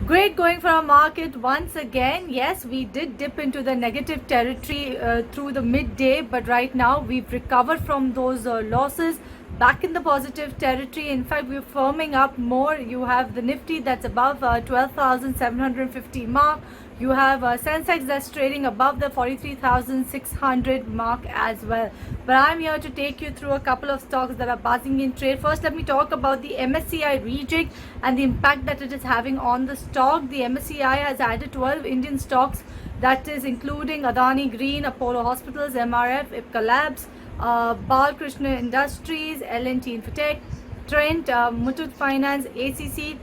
Great going for our market once again. Yes, we did dip into the negative territory through the midday, but right now we've recovered from those losses, back in the positive territory. In fact, we're firming up more. You have the Nifty that's above 12,750 mark. You have Sensex that's trading above the 43,600 mark as well. But I'm here to take you through a couple of stocks that are buzzing in trade. First, let me talk about the MSCI rejig and the impact that it is having on the stock. The MSCI has added 12 Indian stocks, that is including Adani Green, Apollo Hospitals, MRF, Ipca Labs, Balkrishna Industries, L&T Infotech, Trent, Muthoot Finance, ACC,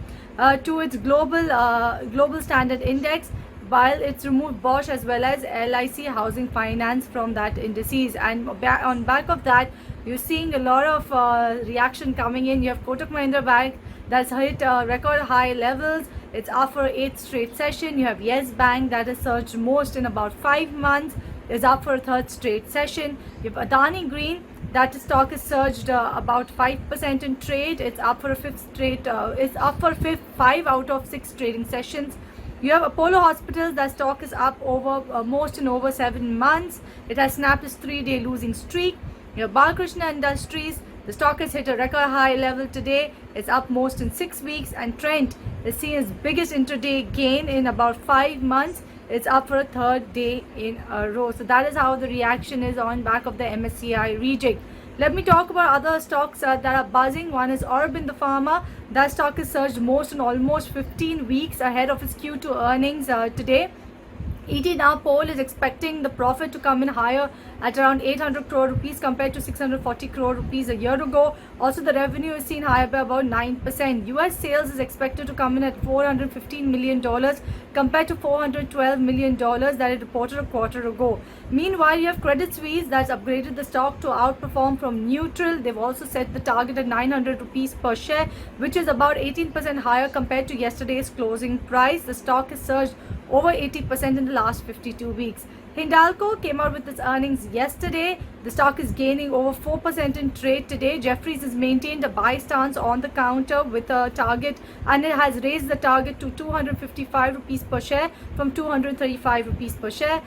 to its global standard index, while it's removed Bosch as well as LIC Housing Finance from that indices. And on back of that, you're seeing a lot of reaction coming in. You have Kotak Mahindra Bank that's hit record high levels. It's up for 8th straight session. You have Yes Bank that has surged most in about 5 months, is up for a 3rd straight session. You have Adani Green, that stock has surged about 5% in trade. It's up for a 5th straight. It's up for 5 out of 6 trading sessions. You have Apollo Hospitals, that stock is up over most in over 7 months. It has snapped its 3-day losing streak. You have Balkrishna Industries, the stock has hit a record high level today. It's up most in 6 weeks. And Trent is seeing its biggest intraday gain in about 5 months. It's up for a 3rd day in a row. So that is how the reaction is on back of the MSCI rejig. Let me talk about other stocks that are buzzing. One is Aurobindo Pharma. That stock has surged most in almost 15 weeks ahead of its Q2 earnings today. ET Now poll is expecting the profit to come in higher at around 800 crore rupees compared to 640 crore rupees a year ago. Also, the revenue is seen higher by about 9%. US sales is expected to come in at $415 million compared to $412 million that it reported a quarter ago. Meanwhile, you have Credit Suisse that's upgraded the stock to outperform from neutral. They've also set the target at 900 rupees per share, which is about 18% higher compared to yesterday's closing price. The stock has surged over 80% in the last 52 weeks. Hindalco came out with its earnings yesterday. The stock is gaining over 4% in trade today. Jefferies has maintained a buy stance on the counter with a target, and it has raised the target to 255 rupees per share from 235 rupees per share.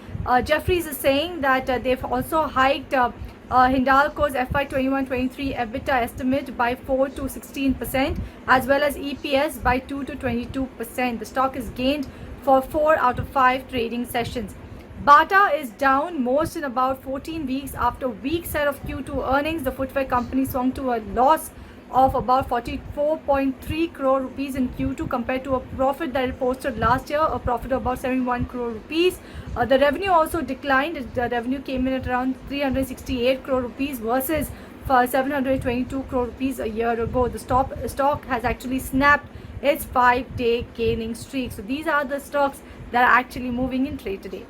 Jefferies is saying that they've also hiked Hindalco's FY21-23 EBITDA estimate by 4 to 16%, as well as EPS by 2 to 22%. The stock is gained for 4 out of 5 trading sessions. Bata is down most in about 14 weeks after a weak set of Q2 earnings. The footwear company swung to a loss of about 44.3 crore rupees in Q2 compared to a profit that it posted last year, a profit of about 71 crore rupees. The revenue also declined. The revenue came in at around 368 crore rupees versus 722 crore rupees a year ago. The stock has actually snapped its 5-day gaining streak. So these are the stocks that are actually moving in trade today.